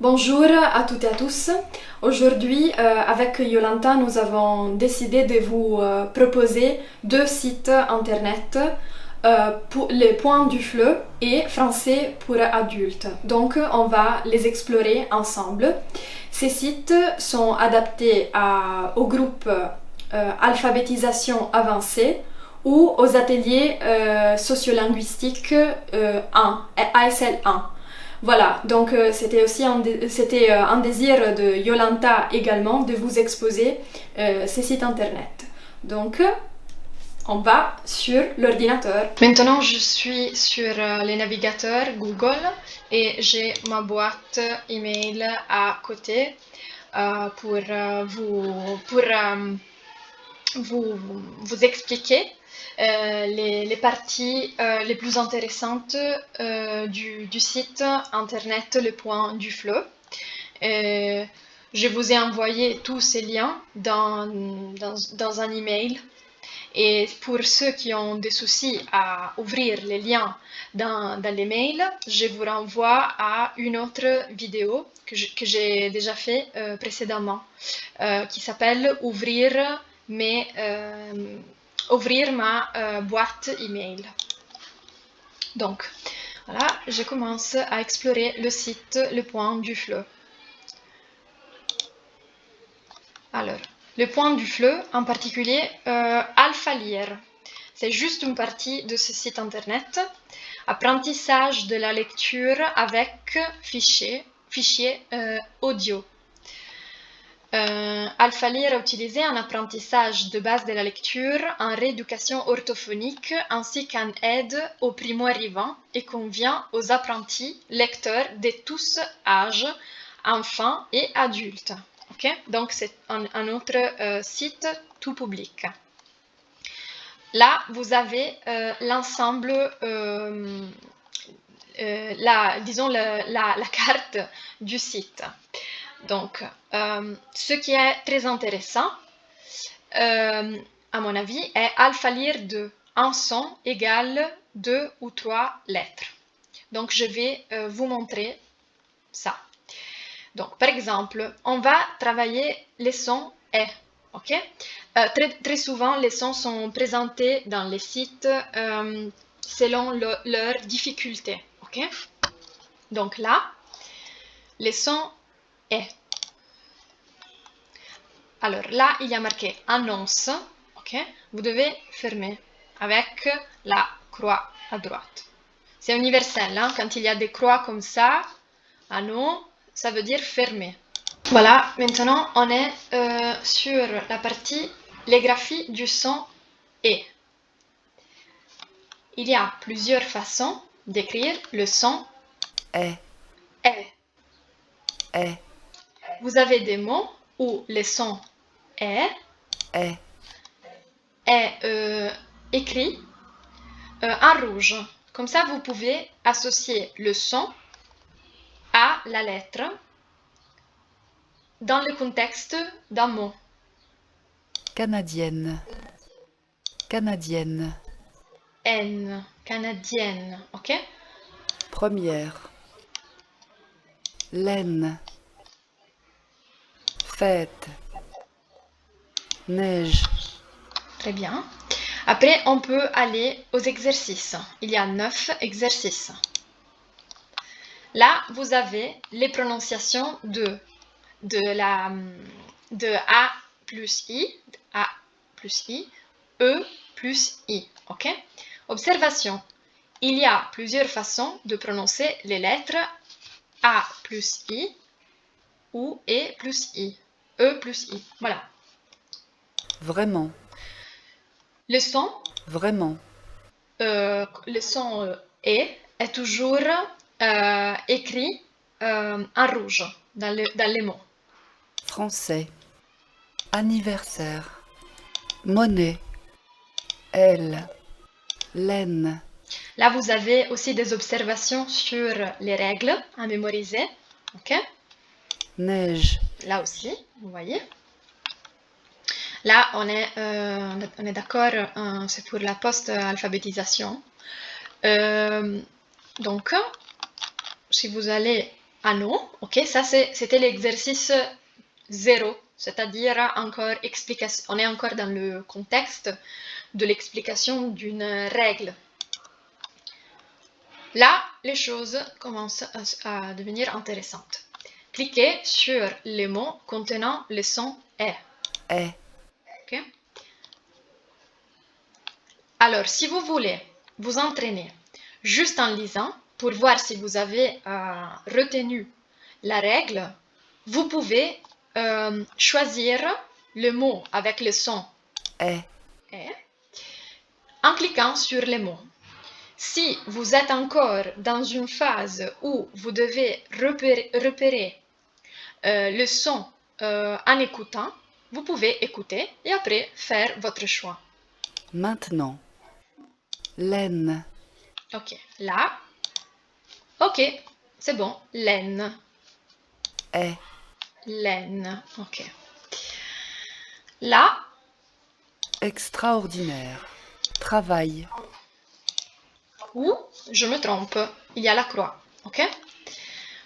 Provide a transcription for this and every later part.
Bonjour à toutes et à tous. Aujourd'hui, avec Yolanta, nous avons décidé de vous proposer deux sites internet pour les points du fleu et français pour adultes. Donc, on va les explorer ensemble. Ces sites sont adaptés au groupe alphabétisation avancée ou aux ateliers sociolinguistiques 1, ASL 1. Voilà, donc c'était aussi un désir de Yolanta également de vous exposer ces sites internet. Donc, on va sur l'ordinateur. Maintenant, je suis sur les navigateurs Google et j'ai ma boîte email à côté pour vous expliquer les parties les plus intéressantes du site internet Le Point du Fleu. Je vous ai envoyé tous ces liens dans un email. Et pour ceux qui ont des soucis à ouvrir les liens dans l'email, je vous renvoie à une autre vidéo que j'ai déjà fait précédemment, qui s'appelle Ouvrir ma boîte email. Donc, voilà, je commence à explorer le site Le Point du Fleu. Alors, Le Point du Fleu, en particulier Alphalire. C'est juste une partie de ce site internet. Apprentissage de la lecture avec fichier audio. Alphalire a utilisé un apprentissage de base de la lecture en rééducation orthophonique ainsi qu'en aide aux primo-arrivants et convient aux apprentis lecteurs de tous âges, enfants et adultes. Okay? Donc c'est un autre site tout public. Là, vous avez l'ensemble, la carte du site. Donc, ce qui est très intéressant, à mon avis, est Alphalire 2. Un son égale 2 ou 3 lettres. Donc, je vais vous montrer ça. Donc, par exemple, on va travailler les sons « et ». Okay? Très souvent, les sons sont présentés dans les sites selon leur difficulté. Okay? Donc là, les sons « et ». Alors là, il y a marqué « annonce ». Okay? Vous devez fermer avec la croix à droite. C'est universel, hein? Quand il y a des croix comme ça, à nous, ça veut dire fermer. Voilà, maintenant on est sur la partie les graphies du son et. Il y a plusieurs façons d'écrire le son est. Vous avez des mots où le son est écrit en rouge. Comme ça, vous pouvez associer le son à la lettre dans le contexte d'un mot. Canadienne. Canadienne. N, canadienne, ok? Première. Laine. Fête. Neige. Très bien. Après, on peut aller aux exercices. Il y a 9 exercices. Là, vous avez les prononciations de A plus I, E plus I. Ok? Observation. Il y a plusieurs façons de prononcer les lettres A plus I ou E plus I. E plus I. Voilà. Vraiment. Le son. Vraiment. Le son E est toujours écrit en rouge dans les mots. Français. Anniversaire. Monnaie. Elle. Laine. Là, vous avez aussi des observations sur les règles à mémoriser. Ok? Neige. Là aussi, vous voyez. Là, on est d'accord, c'est pour la post-alphabétisation. Donc, si vous allez Ah non, ok, ça c'était l'exercice 0, c'est-à-dire encore explication. On est encore dans le contexte de l'explication d'une règle. Là, les choses commencent à devenir intéressantes. Cliquez sur les mots contenant le son est. est, Okay. Alors, si vous voulez vous entraîner juste en lisant, pour voir si vous avez retenu la règle, vous pouvez choisir le mot avec le son est, est en cliquant sur les mots. Si vous êtes encore dans une phase où vous devez repérer le son en écoutant, vous pouvez écouter et après faire votre choix. maintenant, laine, Ok, là, ok, c'est bon, laine, est, laine, ok. Là, extraordinaire, travail, où je me trompe, il y a la croix, ok.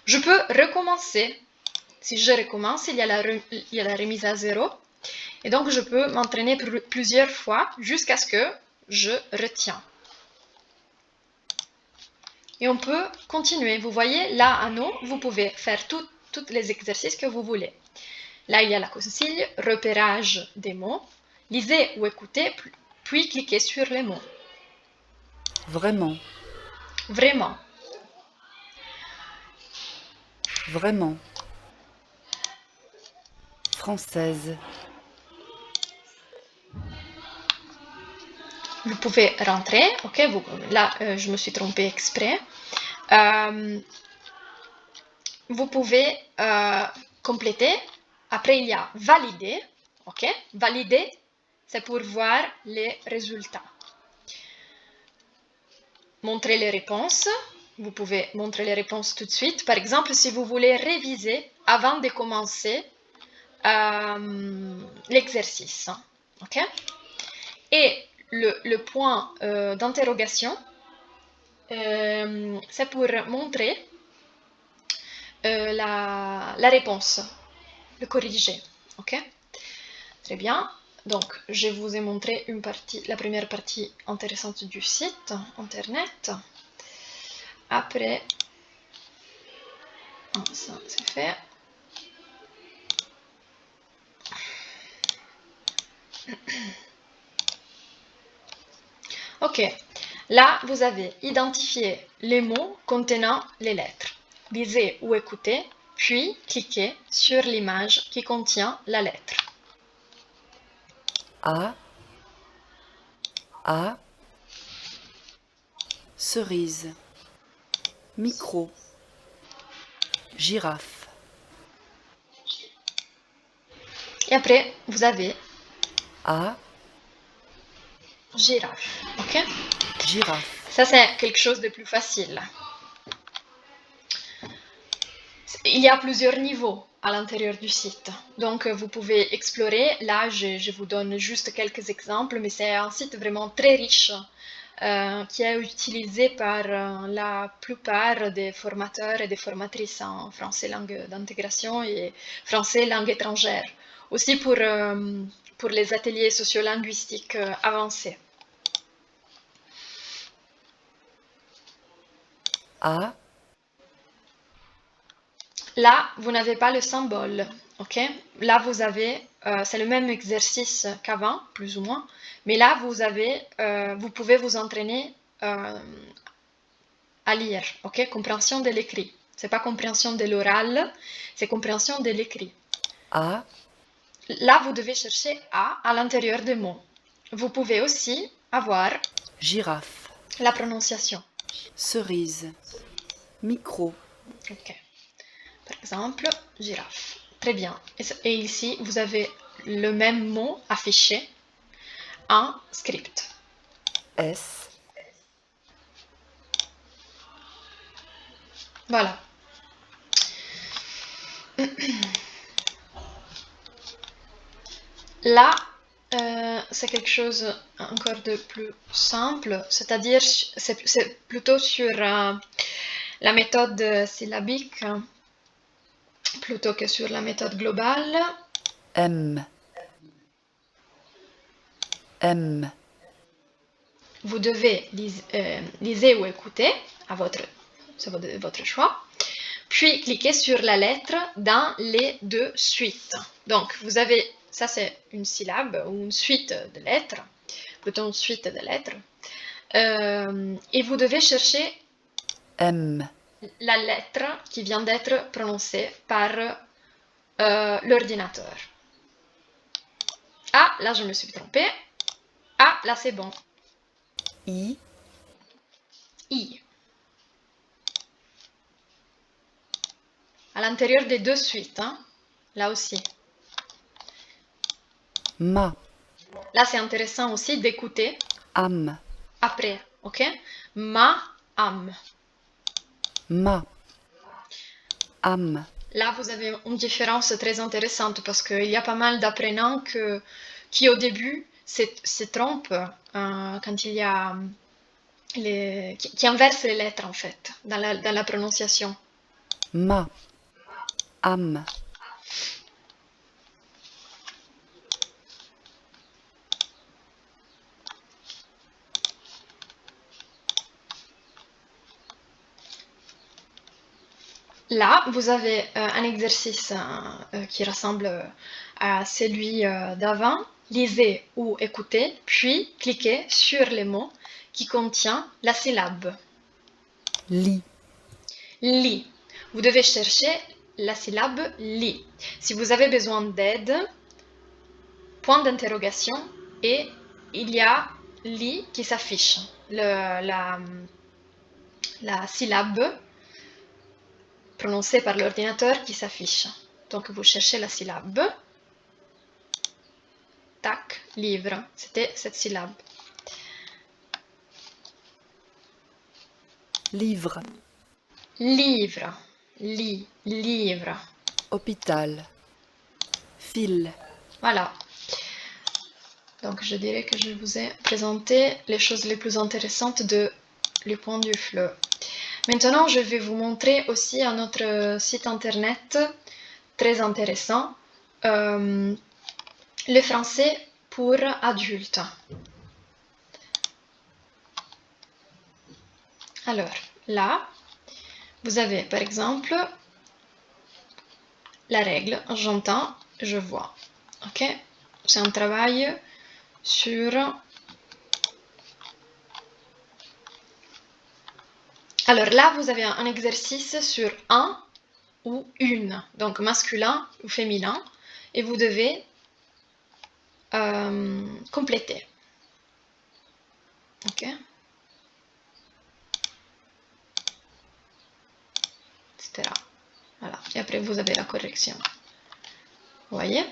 Je peux recommencer. Si je recommence, il y a la remise à zéro. Et donc, je peux m'entraîner plusieurs fois jusqu'à ce que je retiens. Et on peut continuer. Vous voyez, là, à nous, vous pouvez faire tous les exercices que vous voulez. Là, il y a la consigne, repérage des mots. Lisez ou écoutez, puis cliquez sur les mots. vraiment, Vraiment. vraiment, française, Vous pouvez rentrer. Ok, là, je me suis trompée exprès. Vous pouvez compléter. Après, il y a valider. Ok, valider, c'est pour voir les résultats. Montrer les réponses. Vous pouvez montrer les réponses tout de suite. Par exemple, si vous voulez réviser avant de commencer l'exercice. Ok. Et le point d'interrogation, c'est pour montrer la réponse, le corriger. Ok. Très bien. Donc, je vous ai montré la première partie intéressante du site internet. Après, ça c'est fait. Ok, là vous avez identifié les mots contenant les lettres. Lisez ou écoutez, puis cliquez sur l'image qui contient la lettre. A, cerise, micro, girafe, Et après, vous avez A, girafe. Ok? girafe, Ça, c'est quelque chose de plus facile. Il y a plusieurs niveaux à l'intérieur du site. Donc, vous pouvez explorer. Là, je vous donne juste quelques exemples, mais c'est un site vraiment très riche qui est utilisé par la plupart des formateurs et des formatrices en français langue d'intégration et français langue étrangère. Aussi pour les ateliers sociolinguistiques avancés. A, Là, vous n'avez pas le symbole, ok? Là, vous avez, c'est le même exercice qu'avant, plus ou moins, mais là, vous pouvez vous entraîner à lire, ok? Compréhension de l'écrit. C'est pas compréhension de l'oral, c'est compréhension de l'écrit. A, Là, vous devez chercher à l'intérieur des mots. Vous pouvez aussi avoir girafe, la prononciation. cerise, micro, Ok. Par exemple, girafe. Très bien. Et ici, vous avez le même mot affiché en script. S, Voilà. Là, c'est quelque chose encore de plus simple, c'est-à-dire c'est plutôt sur la méthode syllabique. plutôt que sur la méthode globale. M. M. Vous devez lire ou écouter, c'est votre choix. Puis cliquez sur la lettre dans les deux suites. Donc vous avez, ça c'est une syllabe ou une suite de lettres, plutôt une suite de lettres. Et vous devez chercher M. la lettre qui vient d'être prononcée par l'ordinateur. Ah, là je me suis trompée. Ah, là c'est bon. I. I. À l'intérieur des deux suites, hein, là aussi. Ma. Là c'est intéressant aussi d'écouter Am. après, ok? Ma, am. Ma. Am. Là, vous avez une différence très intéressante parce qu'il y a pas mal d'apprenants qui, au début, se trompent quand il y a qui inversent les lettres, en fait, dans la prononciation. Ma. Am. Là, vous avez un exercice qui ressemble à celui d'avant. Lisez ou écoutez, puis cliquez sur les mots qui contiennent la syllabe. Li. Li. Vous devez chercher la syllabe li. Si vous avez besoin d'aide, point d'interrogation et il y a li qui s'affiche. La syllabe prononcée par l'ordinateur qui s'affiche. Donc vous cherchez la syllabe. Tac, livre. C'était cette syllabe. Livre. Livre. Livre. Hôpital. Fil. Voilà. Donc je dirais que je vous ai présenté les choses les plus intéressantes de Le Point du Fleu. Maintenant, je vais vous montrer aussi un autre site internet très intéressant, le français pour adultes. Alors, là, vous avez par exemple la règle j'entends, je vois. Ok? C'est un travail sur... Alors là, vous avez un exercice sur un ou une, donc masculin ou féminin, et vous devez compléter. Ok? Etc. Voilà. Et après, vous avez la correction. Vous voyez?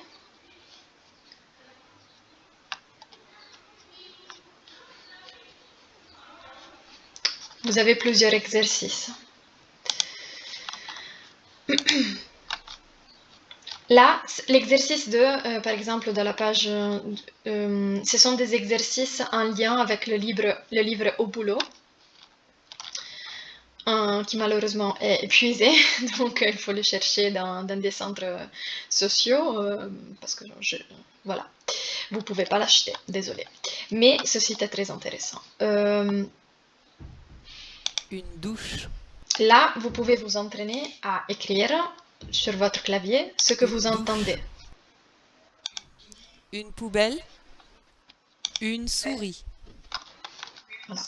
Vous avez plusieurs exercices. Là, l'exercice par exemple, dans la page, ce sont des exercices en lien avec le livre Au boulot, qui malheureusement est épuisé, donc il faut le chercher dans des centres sociaux, parce que voilà, vous ne pouvez pas l'acheter, désolé. Mais ce site est très intéressant. Une douche. Là, vous pouvez vous entraîner à écrire sur votre clavier ce que vous entendez. Une poubelle. Une souris. Voilà.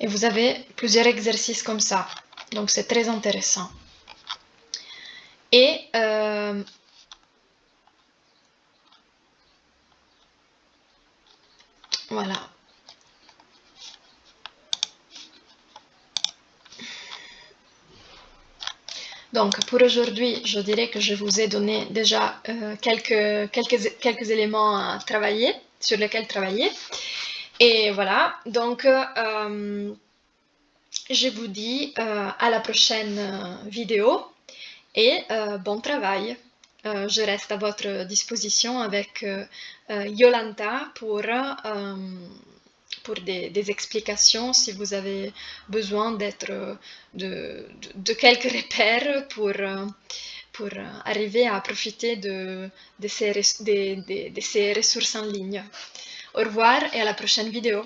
Et vous avez plusieurs exercices comme ça. Donc c'est très intéressant. Et voilà. Donc pour aujourd'hui, je dirais que je vous ai donné déjà quelques éléments à travailler, sur lesquels travailler. Et voilà, donc je vous dis à la prochaine vidéo et bon travail. Je reste à votre disposition avec Yolanta pour des explications si vous avez besoin de quelques repères pour arriver à profiter de ces ressources en ligne. Au revoir et à la prochaine vidéo.